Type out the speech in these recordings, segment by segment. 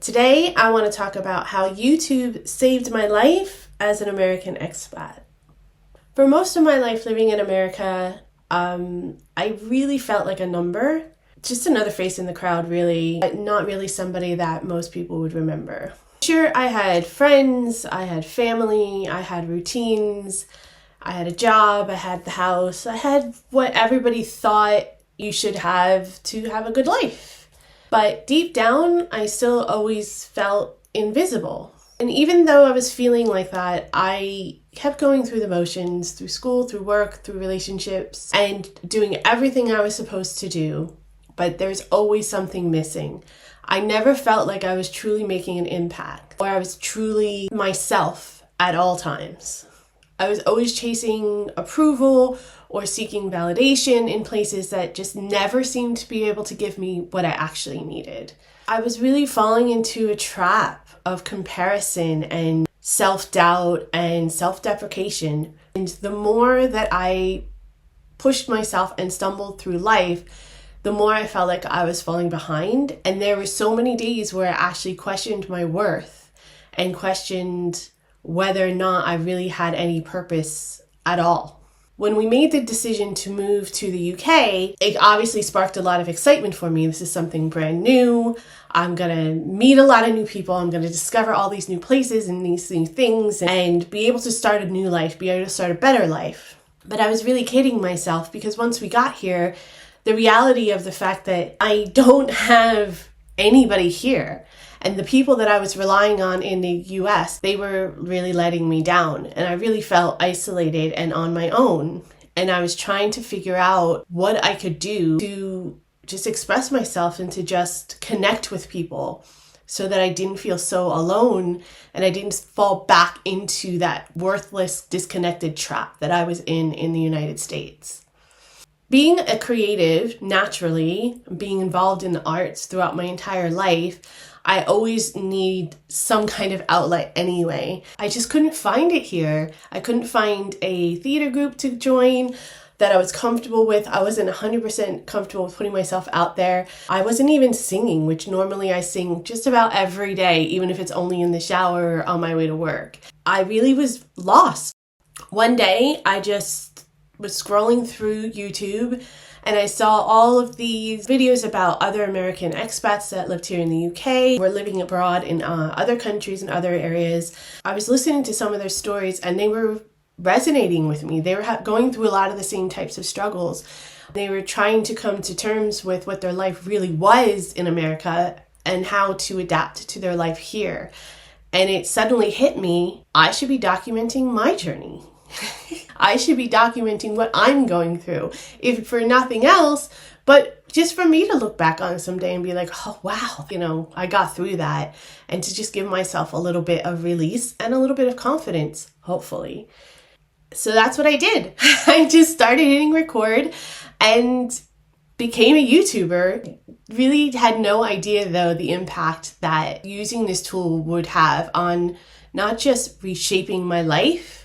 Today, I want to talk about how YouTube saved my life as an American expat. For most of my life living in America, I really felt like a number. Just another face in the crowd, really. Not really somebody that most people would remember. Sure, I had friends, I had family, I had routines, I had a job, I had the house, I had what everybody thought you should have to have a good life. But deep down, I still always felt invisible. And even though I was feeling like that, I kept going through the motions, through school, through work, through relationships, and doing everything I was supposed to do. But there's always something missing. I never felt like I was truly making an impact, or I was truly myself at all times. I was always chasing approval or seeking validation in places that just never seemed to be able to give me what I actually needed. I was really falling into a trap of comparison and self-doubt and self-deprecation. And the more that I pushed myself and stumbled through life, the more I felt like I was falling behind. And there were so many days where I actually questioned my worth and questioned whether or not I really had any purpose at all. When we made the decision to move to the UK, it obviously sparked a lot of excitement for me. This is something brand new. I'm gonna meet a lot of new people. I'm gonna discover all these new places and these new things and be able to start a new life, be able to start a better life. But I was really kidding myself because once we got here, the reality of the fact that I don't have anybody here. And the people that I was relying on in the US, they were really letting me down. And I really felt isolated and on my own. And I was trying to figure out what I could do to just express myself and to just connect with people so that I didn't feel so alone and I didn't fall back into that worthless, disconnected trap that I was in the United States. Being a creative, naturally, being involved in the arts throughout my entire life, I always need some kind of outlet anyway. I just couldn't find it here. I couldn't find a theater group to join that I was comfortable with. I wasn't 100% comfortable with putting myself out there. I wasn't even singing, which normally I sing just about every day, even if it's only in the shower or on my way to work. I really was lost. One day, I just was scrolling through YouTube and I saw all of these videos about other American expats that lived here in the UK, were living abroad in other countries and other areas. I was listening to some of their stories and they were resonating with me. They were going through a lot of the same types of struggles. They were trying to come to terms with what their life really was in America and how to adapt to their life here. And it suddenly hit me, I should be documenting my journey. I should be documenting what I'm going through, if for nothing else, but just for me to look back on someday and be like, oh, wow, I got through that, and to just give myself a little bit of release and a little bit of confidence, hopefully. So that's what I did. I just started hitting record and became a YouTuber. Really had no idea, though, the impact that using this tool would have on not just reshaping my life,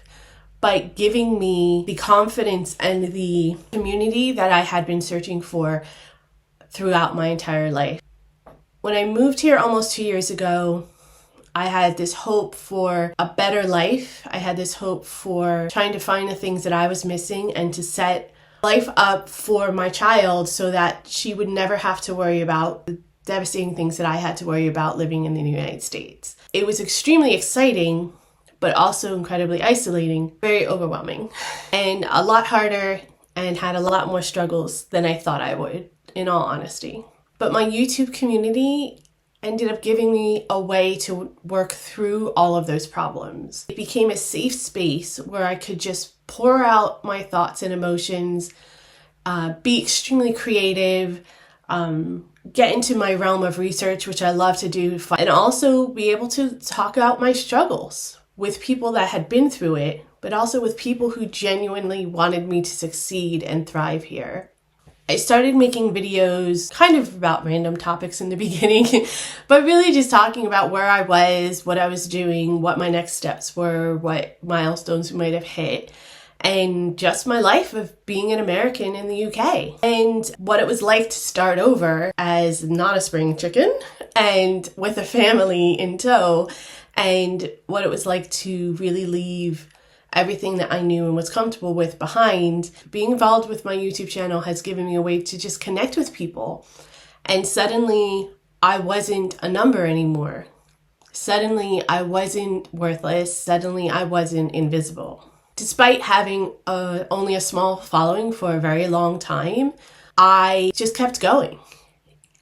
but giving me the confidence and the community that I had been searching for throughout my entire life. When I moved here almost 2 years ago, I had this hope for a better life. I had this hope for trying to find the things that I was missing and to set life up for my child so that she would never have to worry about the devastating things that I had to worry about living in the United States. It was extremely exciting, but also incredibly isolating, very overwhelming, and a lot harder, and had a lot more struggles than I thought I would, in all honesty. But my YouTube community ended up giving me a way to work through all of those problems. It became a safe space where I could just pour out my thoughts and emotions, be extremely creative, get into my realm of research, which I love to do, and also be able to talk about my struggles with people that had been through it, but also with people who genuinely wanted me to succeed and thrive here. I started making videos kind of about random topics in the beginning, but really just talking about where I was, what I was doing, what my next steps were, what milestones we might have hit, and just my life of being an American in the UK and what it was like to start over as not a spring chicken and with a family in tow, and what it was like to really leave everything that I knew and was comfortable with behind. Being involved with my YouTube channel has given me a way to just connect with people. And suddenly I wasn't a number anymore. Suddenly I wasn't worthless. Suddenly I wasn't invisible. Despite having only a small following for a very long time, I just kept going.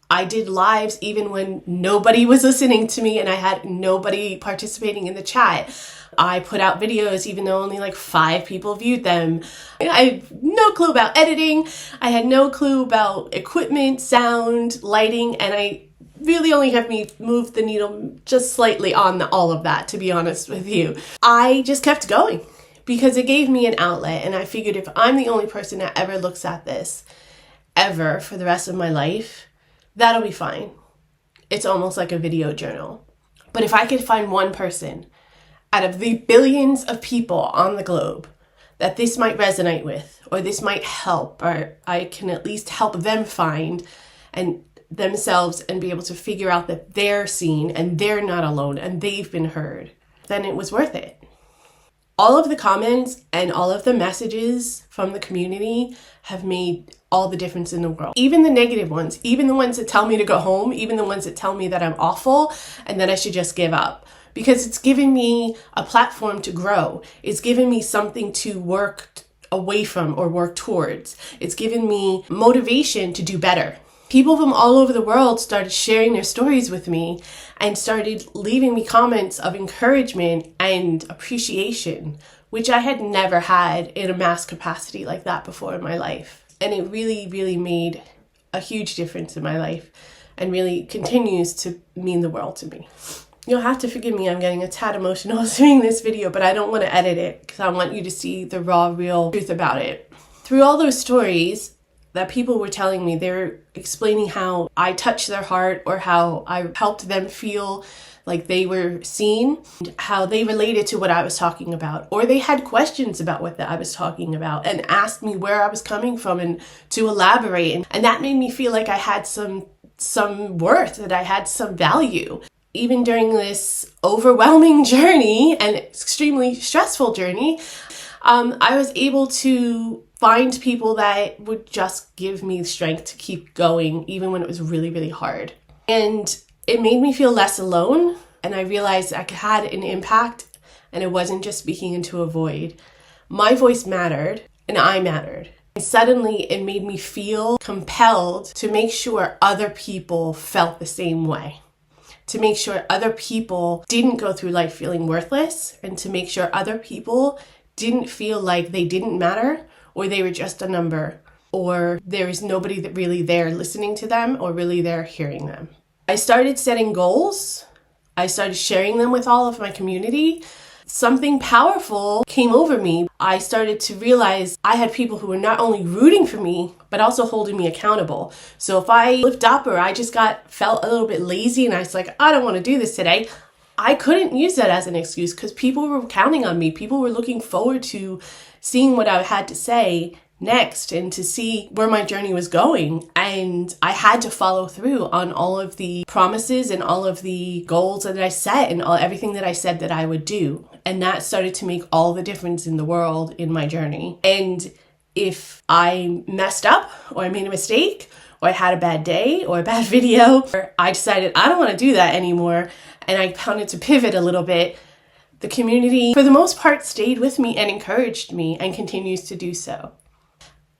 I did lives even when nobody was listening to me and I had nobody participating in the chat. I put out videos even though only like 5 people viewed them. I had no clue about editing. I had no clue about equipment, sound, lighting, and I really only have me moved the needle just slightly on all of that, to be honest with you. I just kept going because it gave me an outlet, and I figured if I'm the only person that ever looks at this, ever, for the rest of my life, that'll be fine. It's almost like a video journal. But if I could find one person out of the billions of people on the globe that this might resonate with, or this might help, or I can at least help them find and themselves and be able to figure out that they're seen and they're not alone and they've been heard, then it was worth it. All of the comments and all of the messages from the community have made all the difference in the world. Even the negative ones, even the ones that tell me to go home, even the ones that tell me that I'm awful and that I should just give up. Because it's given me a platform to grow. It's given me something to work away from or work towards. It's given me motivation to do better. People from all over the world started sharing their stories with me and started leaving me comments of encouragement and appreciation, which I had never had in a mass capacity like that before in my life. And it really, really made a huge difference in my life and really continues to mean the world to me. You'll have to forgive me, I'm getting a tad emotional doing this video, but I don't want to edit it because I want you to see the raw, real truth about it. Through all those stories that people were telling me, they're explaining how I touched their heart or how I helped them feel like they were seen, how they related to what I was talking about, or they had questions about what I was talking about and asked me where I was coming from and to elaborate. And that made me feel like I had some worth, that I had some value. Even during this overwhelming journey and extremely stressful journey, I was able to find people that would just give me strength to keep going, even when it was really, really hard. And it made me feel less alone. And I realized I had an impact and it wasn't just speaking into a void. My voice mattered and I mattered. And suddenly it made me feel compelled to make sure other people felt the same way. To make sure other people didn't go through life feeling worthless, and to make sure other people didn't feel like they didn't matter, or they were just a number, or there was nobody that really there listening to them or really there hearing them. I started setting goals. I started sharing them with all of my community. Something powerful came over me. I started to realize I had people who were not only rooting for me, but also holding me accountable. So if I flipped up or I just felt a little bit lazy and I was like, I don't want to do this today, I couldn't use that as an excuse because people were counting on me. People were looking forward to seeing what I had to say next and to see where my journey was going. And I had to follow through on all of the promises and all of the goals that I set and everything that I said that I would do. And that started to make all the difference in the world in my journey. And if I messed up or I made a mistake or I had a bad day or a bad video, or I decided I don't want to do that anymore and I wanted to pivot a little bit, the community for the most part stayed with me and encouraged me and continues to do so.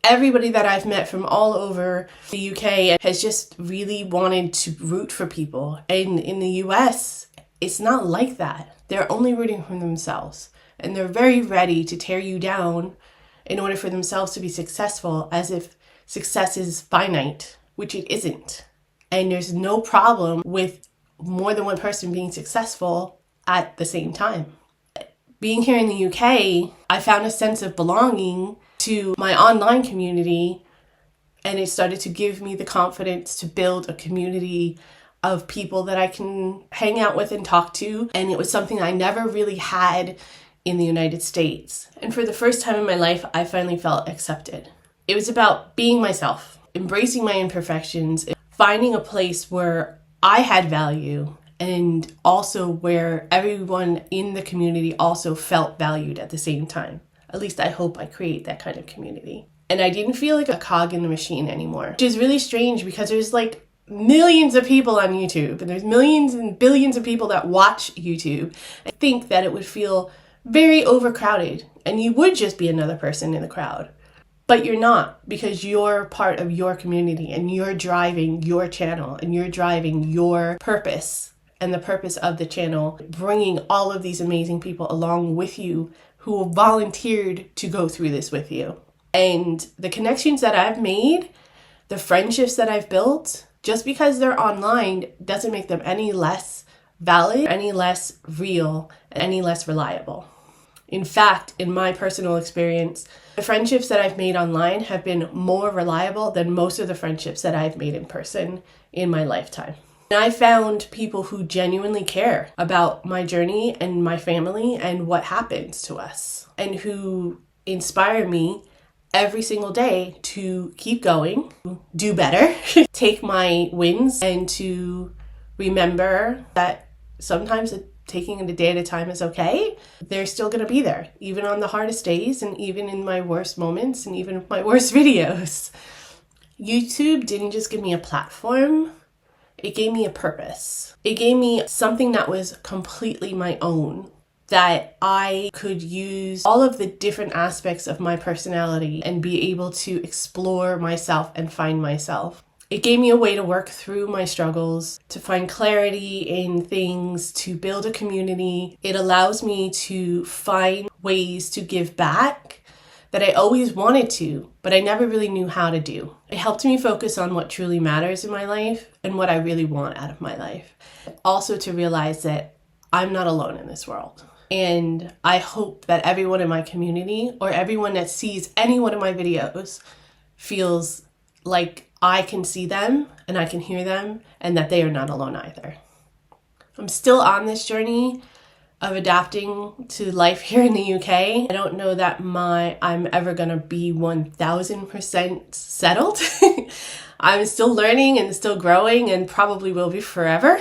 Everybody that I've met from all over the UK has just really wanted to root for people. And in the US, it's not like that. They're only rooting for themselves. And they're very ready to tear you down in order for themselves to be successful, as if success is finite, which it isn't. And there's no problem with more than one person being successful at the same time. Being here in the UK, I found a sense of belonging to my online community, and it started to give me the confidence to build a community of people that I can hang out with and talk to. And it was something I never really had in the United States. And for the first time in my life, I finally felt accepted. It was about being myself, embracing my imperfections, finding a place where I had value, and also where everyone in the community also felt valued at the same time. At least I hope I create that kind of community. And I didn't feel like a cog in the machine anymore, which is really strange because there's like millions of people on YouTube and there's millions and billions of people that watch YouTube. I think that it would feel very overcrowded and you would just be another person in the crowd. But you're not, because you're part of your community and you're driving your channel and you're driving your purpose and the purpose of the channel, bringing all of these amazing people along with you who volunteered to go through this with you. And the connections that I've made, the friendships that I've built, just because they're online doesn't make them any less valid, any less real, and any less reliable. In fact, in my personal experience, the friendships that I've made online have been more reliable than most of the friendships that I've made in person in my lifetime. And I found people who genuinely care about my journey and my family and what happens to us, and who inspire me every single day to keep going, do better, take my wins, and to remember that sometimes taking it a day at a time is okay. They're still going to be there, even on the hardest days and even in my worst moments and even my worst videos. YouTube didn't just give me a platform, it gave me a purpose. It gave me something that was completely my own, that I could use all of the different aspects of my personality and be able to explore myself and find myself. It gave me a way to work through my struggles, to find clarity in things, to build a community. It allows me to find ways to give back that I always wanted to, but I never really knew how to do. It helped me focus on what truly matters in my life and what I really want out of my life. Also to realize that I'm not alone in this world. And I hope that everyone in my community or everyone that sees any one of my videos feels like I can see them and I can hear them and that they are not alone either. I'm still on this journey of adapting to life here in the UK. I don't know that I'm ever gonna be 1000% settled. I'm still learning and still growing and probably will be forever.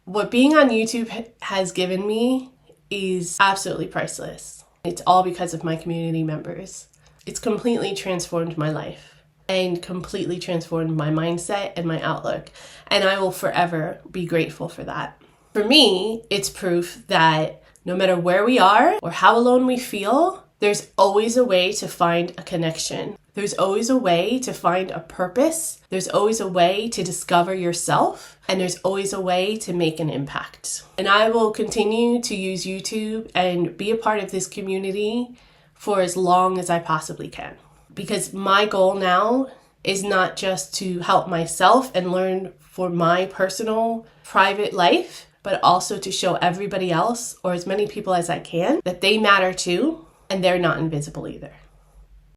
What being on YouTube has given me is absolutely priceless. It's all because of my community members. It's completely transformed my life and completely transformed my mindset and my outlook. And I will forever be grateful for that. For me, it's proof that no matter where we are or how alone we feel, there's always a way to find a connection. There's always a way to find a purpose. There's always a way to discover yourself. And there's always a way to make an impact. And I will continue to use YouTube and be a part of this community for as long as I possibly can. Because my goal now is not just to help myself and learn for my personal private life, but also to show everybody else, or as many people as I can, that they matter too, and they're not invisible either.